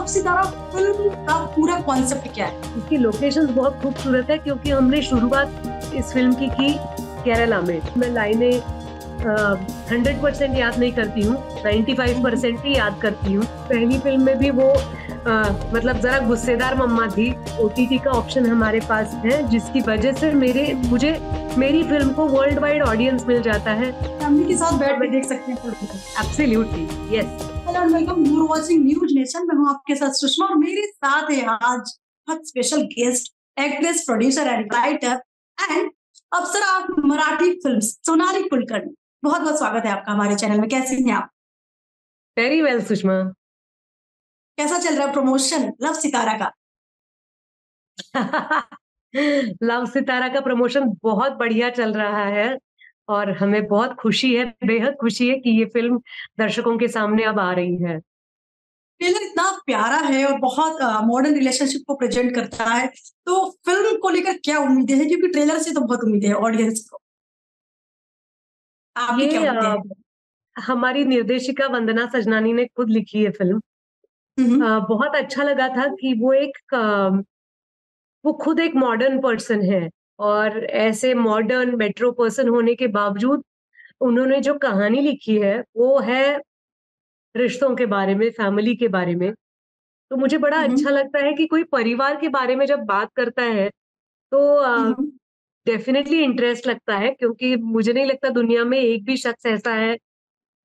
Love सितारा film का पूरा concept क्या है? इसकी लोकेशंस बहुत खूबसूरत है क्योंकि हमने शुरुआत इस फिल्म की केरला में। मैं लाइनें 100% याद नहीं करती हूँ, 95% ही याद करती हूँ। पहली फिल्म में भी वो मतलब जरा गुस्सेदार मम्मा थी। OTT का ऑप्शन हमारे पास है जिसकी वजह से मुझे मेरी फिल्म को वर्ल्ड वाइड ऑडियंस मिल जाता है। फैमिली के साथ बैठ के देख सकते हैं फिल्म को। Absolutely yes. Hello and welcome, you are watching news nation. मैं हूं आपके साथ सुषमा और मेरे साथ है आज बहुत special guest, actress, producer and writer and Apsara Marathi film Sonali Kulkarni. बहुत बहुत स्वागत है आपका हमारे चैनल में। कैसे हैं आप? Very well Sushma. कैसा चल रहा है प्रमोशन लव सितारा का? लव सितारा का प्रमोशन बहुत बढ़िया चल रहा है और हमें बहुत खुशी है, बेहद खुशी है कि ये फिल्म दर्शकों के सामने अब आ रही है। ट्रेलर इतना प्यारा है और बहुत मॉडर्न रिलेशनशिप को प्रेजेंट करता है, तो फिल्म को लेकर क्या उम्मीदें हैं? क्योंकि ट्रेलर से तो बहुत उम्मीदें हैं ऑडियंस को। आपकी क्या ये उम्मीदें हैं? हमारी निर्देशिका वंदना सजनानी ने खुद लिखी है फिल्म। हम्म। बहुत अच्छा लगा था कि वो खुद एक मॉडर्न पर्सन है और ऐसे मॉडर्न मेट्रो पर्सन होने के बावजूद उन्होंने जो कहानी लिखी है वो है रिश्तों के बारे में, फैमिली के बारे में। तो मुझे बड़ा हम्म। अच्छा लगता है कि कोई परिवार के बारे में जब बात करता है तो हम्म। डेफिनेटली इंटरेस्ट लगता है, क्योंकि मुझे नहीं लगता दुनिया में एक भी शख्स ऐसा है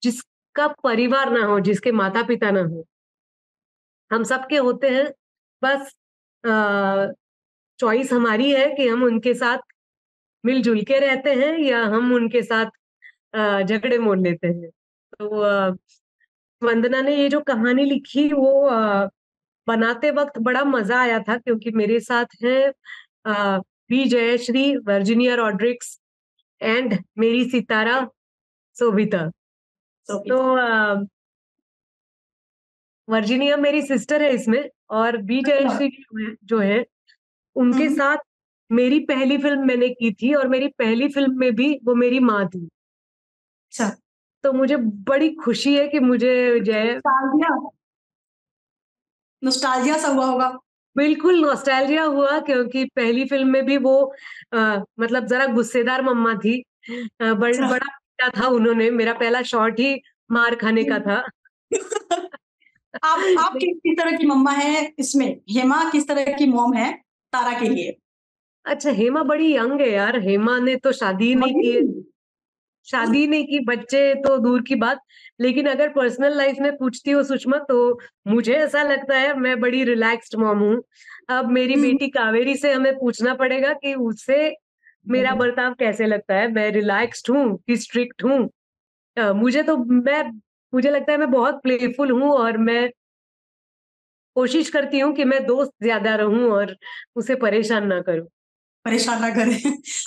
जिसका परिवार ना हो, जिसके माता पिता ना हो। हम सबके होते हैं, बस चॉइस हमारी है कि हम उनके साथ मिलजुल के रहते हैं या हम उनके साथ झगड़े मोल लेते हैं। तो वंदना ने ये जो कहानी लिखी वो बनाते वक्त बड़ा मजा आया था, क्योंकि मेरे साथ हैं B Jayashree, Virginia Rodricks and मेरी सितारा सोभिता। तो वर्जीनिया मेरी सिस्टर है इसमें, और बी अच्छा। जयश्री जो है उनके हम्म। साथ मेरी पहली फिल्म मैंने की थी और मेरी पहली फिल्म में भी वो मेरी माँ थी। अच्छा। तो मुझे बड़ी खुशी है कि मुझे जय नॉस्टैल्जिया नॉस्टैल्जिया सा हुआ होगा। बिल्कुल नॉस्टैल्जिया हुआ, क्योंकि पहली फिल्म में भी वो मतलब जरा गुस्सेदार मम्मा थी। अच्छा। बड़ा पीटा था उन्होंने, मेरा पहला शॉट ही मार खाने का था। आप किस तरह की मम्मा है इसमें? हेमा किस तरह की मॉम है तारा के लिए? अच्छा, हेमा बड़ी यंग है यार। हेमा ने तो शादी ही नहीं की है। वही। शादी नहीं की, बच्चे तो दूर की बात। लेकिन अगर पर्सनल लाइफ में पूछती हो सुषमा, तो मुझे ऐसा लगता है मैं बड़ी रिलैक्स्ड मॉम हूँ। अब मेरी हम्म। बेटी कावेरी से हमें पूछना पड़ेगा कि उससे मेरा बर्ताव कैसे लगता है। मैं रिलैक्स्ड हूँ कि स्ट्रिक्ट हूँ? मुझे लगता है मैं बहुत प्लेफुल हूँ और मैं कोशिश करती हूँ कि मैं दोस्त ज्यादा रहूं और उसे परेशान ना करूं। परेशान ना करें।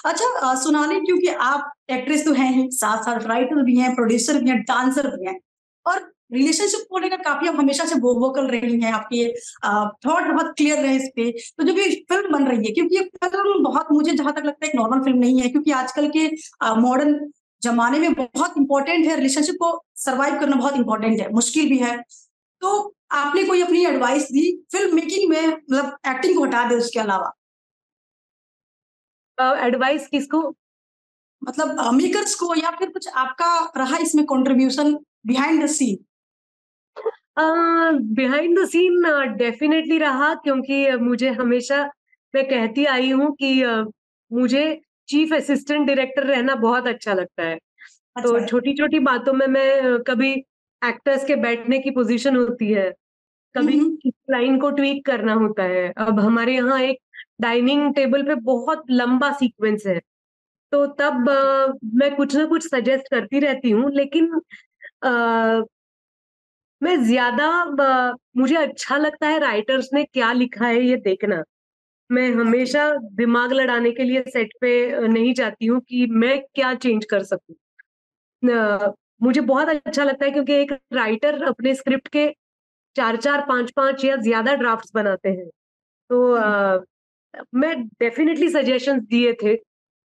अच्छा, सोनाली, क्योंकि आप एक्ट्रेस तो हैं ही, साथ साथ राइटर भी हैं, प्रोड्यूसर भी हैं, डांसर भी हैं, और रिलेशनशिप को लेकर काफी आप हमेशा से वोकल रही हैं। आपके थॉट बहुत क्लियर रहे इस पे। तो जब ये फिल्म बन रही है, क्योंकि ये फिल्म बहुत, मुझे जहां तक लगता है, एक नॉर्मल फिल्म नहीं है, क्योंकि आजकल के मॉडर्न जमाने में बहुत इंपॉर्टेंट है, रिलेशनशिप को सर्वाइव करना बहुत इंपॉर्टेंट है, मुश्किल भी है। तो आपने कोई अपनी एडवाइस दी फिल्म मेकिंग में, मतलब एक्टिंग को हटा दे उसके अलावा? एडवाइस किसको? मतलब मेकर्स को, या फिर कुछ आपका रहा इसमें contribution behind the scene? Behind the scene definitely रहा, क्योंकि मुझे हमेशा, मैं कहती आई हूँ कि मुझे चीफ असिस्टेंट डायरेक्टर रहना बहुत अच्छा लगता है। तो अच्छा। छोटी छोटी बातों में मैं कभी एक्टर्स के बैठने की पोजीशन होती है, कभी हम्म। लाइन को ट्वीक करना होता है। अब हमारे यहाँ एक डाइनिंग टेबल पे बहुत लंबा सीक्वेंस है, तो तब मैं कुछ ना कुछ सजेस्ट करती रहती हूँ। लेकिन अ, मैं ज्यादा मुझे अच्छा लगता है राइटर्स ने क्या लिखा है ये देखना। मैं ओके। हमेशा दिमाग लड़ाने के लिए सेट पे नहीं जाती हूँ कि मैं क्या चेंज कर सकूं। मुझे बहुत अच्छा लगता है, क्योंकि एक राइटर अपने स्क्रिप्ट के 4-4, 5-5 या ज्यादा ड्राफ्ट्स बनाते हैं। तो मैं डेफिनेटली सजेशंस दिए थे,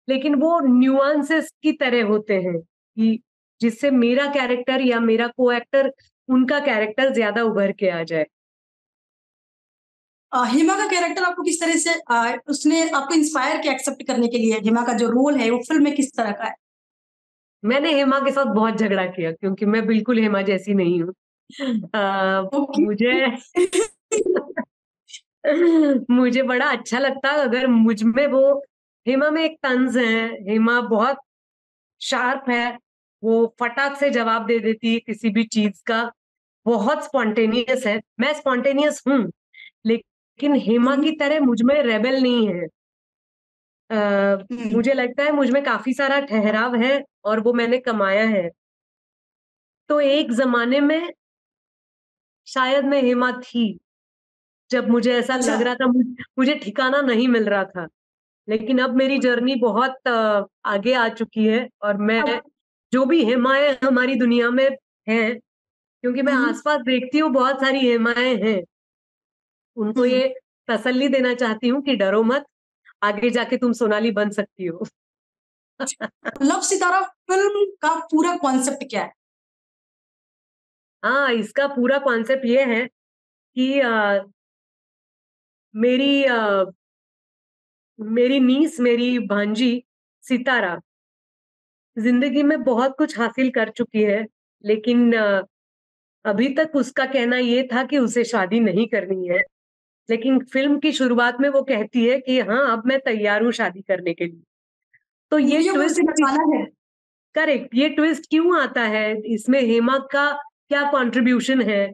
लेकिन वो न्यूआंसेस की तरह होते हैं कि जिससे मेरा कैरेक्टर या मेरा को एक्टर, उनका कैरेक्टर ज्यादा उभर के आ जाए। हेमा का कैरेक्टर आपको किस तरह से उसने आपको इंस्पायर किया एक्सेप्ट करने के लिए? हेमा का जो रोल है वो फ़िल्म में किस तरह का है? मैंने हेमा के साथ बहुत झगड़ा किया क्योंकि मैं बिल्कुल हेमा जैसी नहीं हूँ। ओके। मुझे मुझे बड़ा अच्छा लगता अगर मुझ में वो, हेमा में एक तंज है, हेमा बहुत शार्प है, वो फटाक से जवाब दे देती है किसी भी चीज का, बहुत स्पॉन्टेनियस है। मैं स्पॉन्टेनियस हूँ, लेकिन हेमा हुँ, की तरह मुझ में रेबेल नहीं है। हुँ, मुझे लगता है मुझ में काफी सारा ठहराव है और वो मैंने कमाया है। तो एक जमाने में शायद मैं हेमा थी, जब मुझे ऐसा अच्छा। लग रहा था, मुझे ठिकाना नहीं मिल रहा था। लेकिन अब मेरी जर्नी बहुत आगे आ चुकी है और मैं, अब जो भी हेमाएं हमारी दुनिया में हैं, क्योंकि मैं हुँ, आसपास देखती हूँ बहुत सारी हेमाएं हैं, उनको हुँ। ये तसल्ली देना चाहती हूँ कि डरो मत, आगे जाके तुम सोनाली बन सकती हो। लव सितारा फ़िल्म का पूरा कॉन्सेप्ट क्या है? हाँ, इसका पूरा कॉन्सेप्ट ये है कि मेरी मेरी नीस, मेरी भांजी सितारा जिंदगी में बहुत कुछ हासिल कर चुकी है, लेकिन अभी तक उसका कहना ये था कि उसे शादी नहीं करनी है। लेकिन फिल्म की शुरुआत में वो कहती है कि हाँ, अब मैं तैयार हूँ शादी करने के लिए। तो ये मुझे वो ट्विस्ट, सीन बचाना है। करेक्ट, ये ट्विस्ट क्यों आता है इसमें, हेमा का क्या कंट्रीब्यूशन है,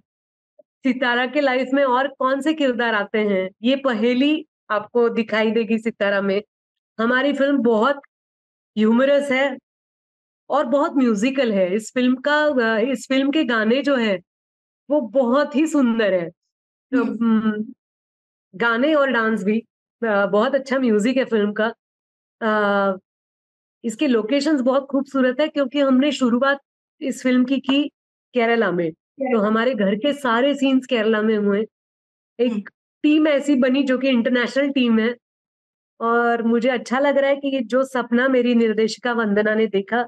सितारा के लाइफ में और कौन से किरदार आते हैं, ये पहेली आपको दिखाई देगी सितारा में। हमारी फिल्म बहुत ह्यूमरस है और बहुत म्यूजिकल है। इस फिल्म के गाने जो है वो बहुत ही सुंदर है। तो, हुँ, गाने और डांस भी, बहुत अच्छा म्यूजिक है फिल्म का। अ, इसके लोकेशंस बहुत खूबसूरत है क्योंकि हमने शुरुआत इस फिल्म की केरला में, तो हमारे घर के सारे सीन्स केरला में हुए। हुँ। एक टीम ऐसी बनी जो कि इंटरनेशनल टीम है, और मुझे अच्छा लग रहा है कि ये जो सपना मेरी निर्देशिका वंदना ने देखा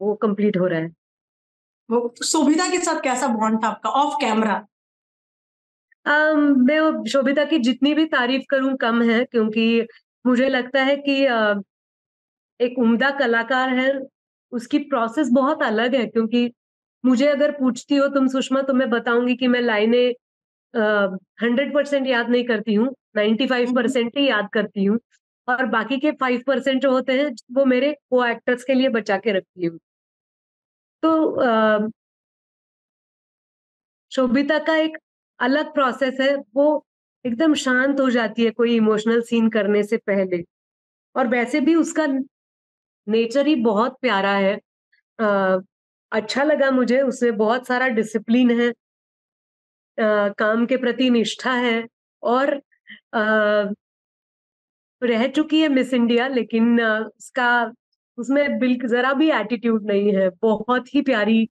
वो कंप्लीट हो रहा है। वो शोभिता के साथ कैसा बॉन्ड था आपका ऑफ कैमरा? मैं शोभिता की जितनी भी तारीफ करूं कम है, क्योंकि मुझे लगता है कि एक उम्दा कलाकार है, उसकी प्रोसेस बहुत अलग है। क्योंकि मुझे अगर पूछती हो तुम सुषमा, तो मैं बताऊंगी कि मैं लाइनें 100% याद नहीं करती हूँ, हुँ, हुँ। 95% ही याद करती हूँ, और बाकी के 5% जो होते हैं वो मेरे को एक्टर्स के लिए बचा के रखती हूँ। तो शोभिता का एक अलग प्रोसेस है, वो एकदम शांत हो जाती है कोई इमोशनल सीन करने से पहले। और वैसे भी उसका नेचर ही बहुत प्यारा है। अ, अच्छा लगा मुझे, उसमें बहुत सारा डिसिप्लिन है, काम के प्रति निष्ठा है, और रह चुकी है मिस इंडिया, लेकिन उसका उसमें बिल्कुल जरा भी एटीट्यूड नहीं है, बहुत ही प्यारी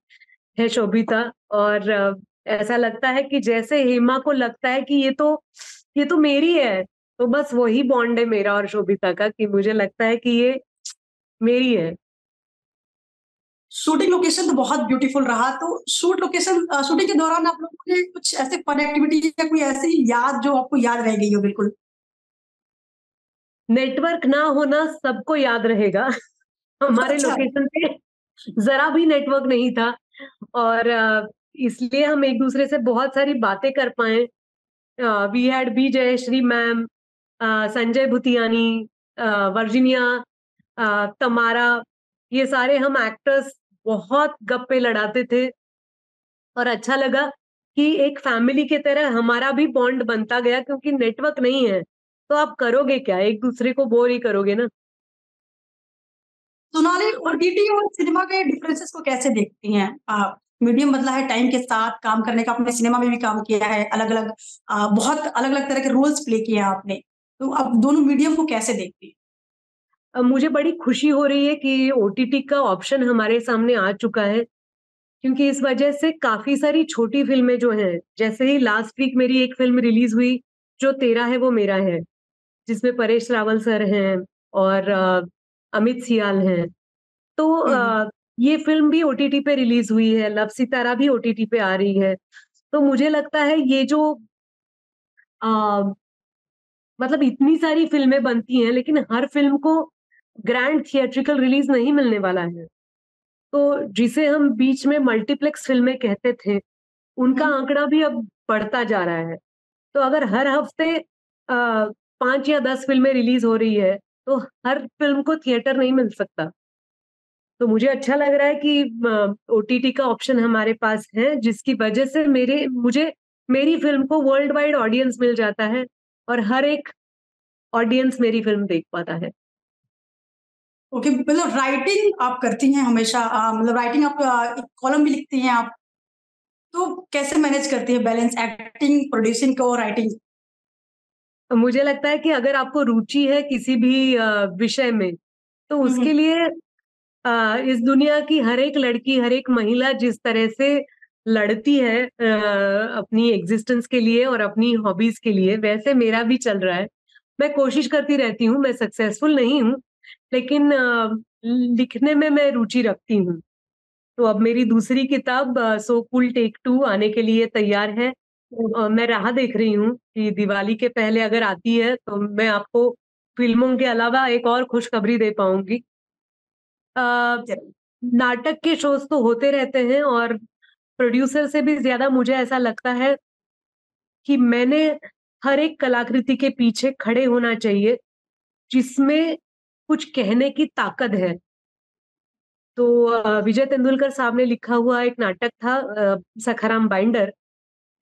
है शोभिता। और ऐसा लगता है कि जैसे हेमा को लगता है कि ये तो मेरी है, तो बस वही बॉन्ड है मेरा और शोभिता का, कि मुझे लगता है कि ये मेरी है। शूटिंग लोकेशन तो बहुत ब्यूटीफुल रहा, तो शूटिंग के दौरान आप लोगों ने कुछ ऐसे फन एक्टिविटी या कोई ऐसी याद जो आपको याद रह गई हो बिल्कुल? नेटवर्क ना होना सबको याद रहेगा। हमारे अच्छा। लोकेशन पे जरा भी नेटवर्क नहीं था, और इसलिए हम एक दूसरे से बहुत सारी बातें कर पाए। We had B Jayashree ma'am, Sanjay Bhutiyani, Virginia, Tamara, ये सारे हम एक्टर्स बहुत गप्पे लड़ाते थे। और अच्छा लगा कि एक फैमिली की तरह हमारा भी बॉन्ड बनता गया, क्योंकि नेटवर्क नहीं है तो आप करोगे क्या, एक दूसरे को बोर ही करोगे ना। सोनाली, ओटीटी और सिनेमा के डिफरेंसेस को कैसे देखती हैं? मीडियम बदला है टाइम के साथ काम करने का, आपने सिनेमा में भी काम किया है, अलग-अलग बहुत अलग-अलग तरह के रोल्स प्ले किए हैं आपने। तो आप दोनों मीडियम को कैसे देखती हैं? मुझे बड़ी खुशी हो रही है कि ओटीटी का ऑप्शन हमारे सामने आ चुका है, क्योंकि इस वजह से काफी सारी छोटी फिल्में जो हैं, जैसे ही लास्ट वीक मेरी एक फिल्म रिलीज हुई, जो तेरा है वो मेरा है, जिसमें परेश रावल सर हैं और अमित सियाल हैं। तो हुँ, हुँ। ये फिल्म भी ओटीटी पे रिलीज हुई है, लव सितारा भी ओटीटी पे आ रही है। तो मुझे लगता है ये जो मतलब इतनी सारी फिल्में बनती हैं लेकिन हर फिल्म को ग्रैंड थिएट्रिकल रिलीज नहीं मिलने वाला है। तो जिसे हम बीच में मल्टीप्लेक्स फिल्में कहते थे, उनका हम्म। आंकड़ा भी अब बढ़ता जा रहा है। तो अगर हर हफ्ते 5 या 10 फिल्में रिलीज हो रही है तो हर फिल्म को थिएटर नहीं मिल सकता। तो मुझे अच्छा लग रहा है कि ओटीटी का ऑप्शन हमारे पास है, जिसकी वजह से मेरी फिल्म को वर्ल्ड वाइड ऑडियंस मिल जाता है और हर एक ऑडियंस मेरी फिल्म देख पाता है। ओके, मतलब राइटिंग आप करती हैं हमेशा, मतलब राइटिंग आप कॉलम भी लिखती हैं आप, तो कैसे मैनेज करती है बैलेंस एक्टिंग, प्रोड्यूसिंग को, राइटिंग? तो मुझे लगता है कि अगर आपको रुचि है किसी भी विषय में, तो उसके हम्म। लिए इस दुनिया की हर एक लड़की, हर एक महिला जिस तरह से लड़ती है अपनी एग्जिस्टेंस के लिए और अपनी हॉबीज के लिए, वैसे मेरा भी चल रहा है। मैं कोशिश करती रहती हूँ, मैं सक्सेसफुल नहीं हूँ, लेकिन लिखने में मैं रुचि रखती हूँ। तो अब मेरी दूसरी किताब सो कूल टेक 2 आने के लिए तैयार है। मैं राह देख रही हूँ कि दिवाली के पहले अगर आती है तो मैं आपको फिल्मों के अलावा एक और खुशखबरी दे पाऊंगी। अ, नाटक के शोज तो होते रहते हैं और प्रोड्यूसर से भी ज्यादा मुझे ऐसा लगता है कि मैंने हर एक कलाकृति के पीछे खड़े होना चाहिए जिसमें कुछ कहने की ताकत है। तो विजय तेंदुलकर साहब ने लिखा हुआ एक नाटक था सखाराम बाइंडर।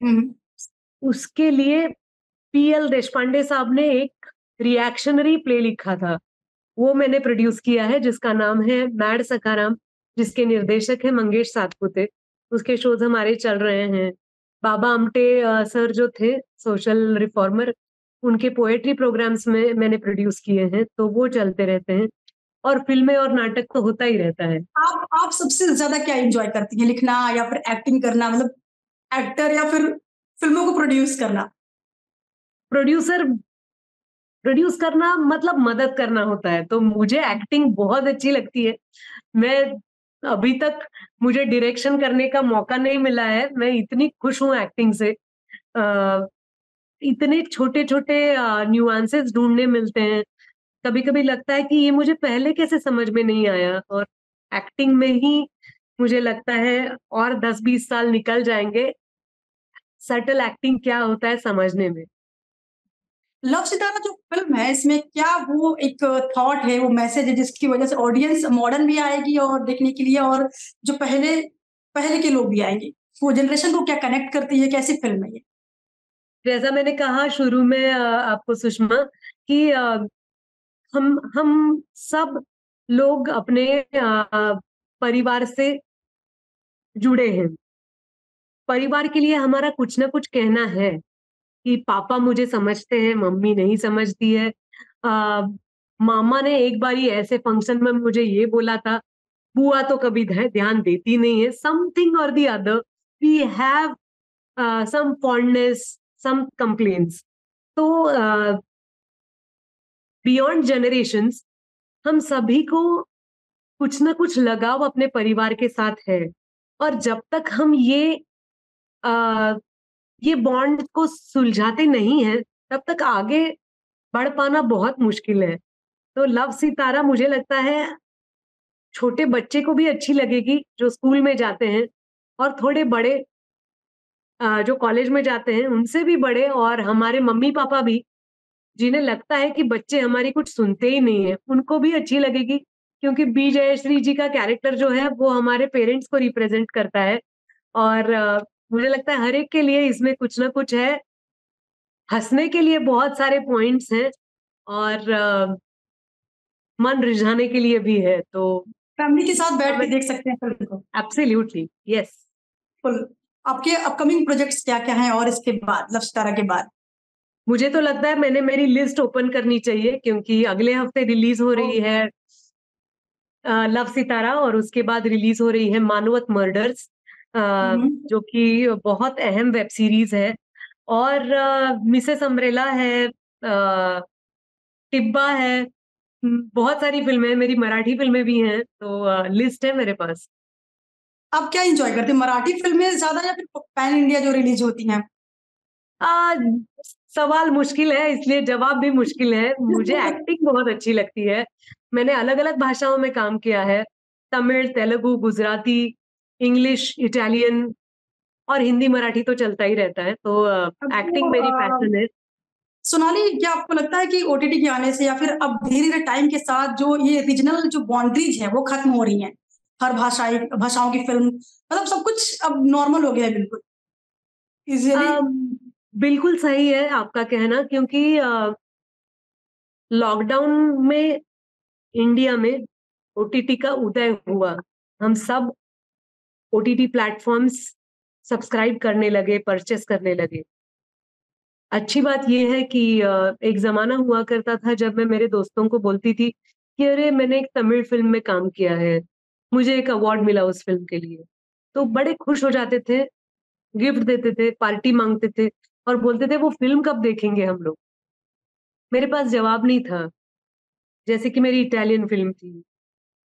हम्म। उसके लिए पीएल देशपांडे साहब ने एक रिएक्शनरी प्ले लिखा था, वो मैंने प्रोड्यूस किया है, जिसका नाम है मैड सखाराम, जिसके निर्देशक है मंगेश सातपुते। उसके शोज हमारे चल रहे हैं। बाबा आमटे सर जो थे, सोशल रिफॉर्मर, उनके पोएट्री प्रोग्राम्स में मैंने प्रोड्यूस किए हैं, तो वो चलते रहते हैं। और फिल्में और नाटक तो होता ही रहता है। आप सबसे ज्यादा क्या एंजॉय करती हैं, लिखना या फिर एक्टिंग करना, मतलब एक्टर या फिर फिल्मों को प्रोड्यूस करना? प्रोड्यूसर प्रोड्यूस करना मतलब मदद करना होता है, तो मुझे एक्टिंग बहुत अच्छी लगती है। मैं अभी तक मुझे डायरेक्शन करने का मौका नहीं मिला है, मैं इतनी खुश हूँ एक्टिंग से। इतने छोटे छोटे न्यूआंसेस ढूंढने मिलते हैं। कभी कभी लगता है कि ये मुझे पहले कैसे समझ में नहीं आया, और एक्टिंग में ही मुझे लगता है और 10-20 साल निकल जाएंगे सटल एक्टिंग क्या होता है समझने में। लव सितारा जो फिल्म है, इसमें क्या वो एक थॉट है, वो मैसेज है जिसकी वजह से ऑडियंस मॉडर्न भी आएगी और देखने के लिए, और जो पहले पहले के लोग भी आएंगे, वो जनरेशन को क्या कनेक्ट करती है, कैसी फिल्म है ये? जैसा मैंने कहा शुरू में आपको सुषमा, कि हम सब लोग अपने परिवार से जुड़े हैं। परिवार के लिए हमारा कुछ ना कुछ कहना है, कि पापा मुझे समझते हैं, मम्मी नहीं समझती है। आ, मामा ने एक बारी ऐसे फंक्शन में मुझे ये बोला था, बुआ तो कभी ध्यान देती नहीं है। समथिंग और the other we have some fondness, some complains. तो बियॉन्ड जनरेशंस हम सभी को कुछ ना कुछ लगाव अपने परिवार के साथ है। और जब तक हम आ, ये बॉन्ड को सुलझाते नहीं हैं, तब तक आगे बढ़ पाना बहुत मुश्किल है। तो लव सितारा मुझे लगता है छोटे बच्चे को भी अच्छी लगेगी जो स्कूल में जाते हैं, और थोड़े बड़े जो कॉलेज में जाते हैं उनसे भी बड़े, और हमारे मम्मी पापा भी, जिन्हें लगता है कि बच्चे हमारी कुछ सुनते ही नहीं है, उनको भी अच्छी लगेगी। क्योंकि बी जयश्री जी का कैरेक्टर जो है वो हमारे पेरेंट्स को रिप्रेजेंट करता है। और मुझे लगता है हर एक के लिए इसमें कुछ ना कुछ है। हंसने के लिए बहुत सारे पॉइंट्स हैं, और मन रिझाने के लिए भी है। तो फैमिली के साथ बैठ के देख सकते हैं फिल्म को। Absolutely yes. फुल। आपके अपकमिंग प्रोजेक्ट्स क्या क्या हैं, और इसके बाद, लव सितारा के बाद? मुझे तो लगता है मैंने मेरी लिस्ट ओपन करनी चाहिए, क्योंकि अगले हफ्ते रिलीज हो ओ, रही है लव सितारा, और उसके बाद रिलीज हो रही है मानवत मर्डर्स, हम्म। जो कि बहुत अहम वेब सीरीज है। और मिसेस अम्ब्रेला है, टिब्बा है। बहुत सारी फिल्में हैं, मेरी मराठी फिल्में भी हैं, तो लिस्ट है मेरे पास। आप क्या एंजॉय करते हैं, मराठी फिल्में ज्यादा या फिर पैन इंडिया जो रिलीज होती हैं? आ, सवाल मुश्किल है, इसलिए जवाब भी मुश्किल है। मुझे एक्टिंग बहुत अच्छी लगती है। मैंने अलग अलग भाषाओं में काम किया है, तमिल, तेलुगु, गुजराती, इंग्लिश, इटालियन और हिंदी मराठी तो चलता ही रहता है। तो एक्टिंग मेरी तो पैशन है। सोनाली, क्या आपको लगता है कि ओटीटी के आने से या फिर अब धीरे-धीरे टाइम के साथ जो ये रीजनल जो बाउंड्रीज हैं वो खत्म हो रही हैं? हर भाषाओं की फ़िल्म मतलब सब कुछ अब नॉर्मल हो गया है बिल्कुल, ईज़िली। अम, बिल्कुल सही है आपका कहना, क्योंकि लॉकडाउन में इंडिया में ओटीटी का उदय हुआ। हम सब ओटीटी प्लेटफॉर्म्स सब्सक्राइब करने लगे, परचेस करने लगे। अच्छी बात ये है कि एक ज़माना हुआ करता था जब मैं मेरे दोस्तों को बोलती थी कि अरे मैंने एक तमिल फ़िल्म में काम किया है, मुझे एक अवार्ड मिला उस फ़िल्म के लिए। तो बड़े खुश हो जाते थे, गिफ्ट देते थे, पार्टी माँगते थे और बोलते थे वो फ़िल्म कब देखेंगे हम लोग? मेरे पास जवाब नहीं था। जैसे कि मेरी इटालियन फ़िल्म थी,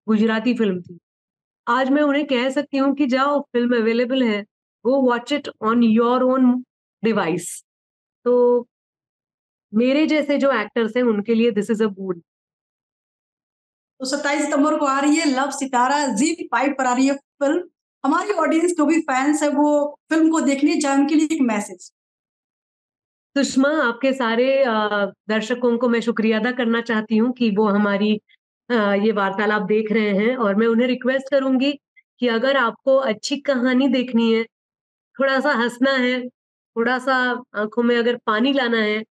गुजराती फ़िल्म थी। आज मैं उन्हें कह सकती हूँ कि जाओ फ़िल्म अवेलेबल है, go watch it on your own device. तो मेरे जैसे जो एक्टर्स हैं उनके लिए दिस इज़ अ बून। तो 27 सितंबर को आ रही है लव सितारा, ज़ी5 पर आ रही है फ़िल्म। हमारी ऑडियंस जो भी फैन्स हैं वो फ़िल्म को देखने जाएँ, उनके लिए एक मैसेज। सुषमा, आपके सारे दर्शकों को मैं शुक्रिया अदा करना चाहती हूँ कि वो हमारी ये वार्तालाप देख रहे हैं, और मैं उन्हें रिक्वेस्ट करूँगी कि अगर आपको अच्छी कहानी देखनी है, थोड़ा-सा हँसना है, थोड़ा-सा आँखों में अगर पानी लाना है,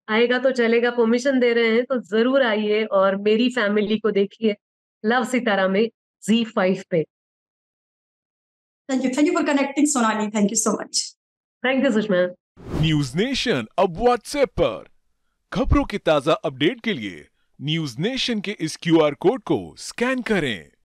आएगा तो चलेगा, परमिशन दे रहे हैं तो ज़रूर आइए और मेरी फैमिली को देखिए लव सितारा में ज़ी5 पे। Thank you for connecting Sonali, thank you so much. Thank you Sushma. News nation अब व्हाट्सएप पर खबरों के ताजा अपडेट के लिए न्यूज नेशन के इस क्यूआर कोड को स्कैन करें।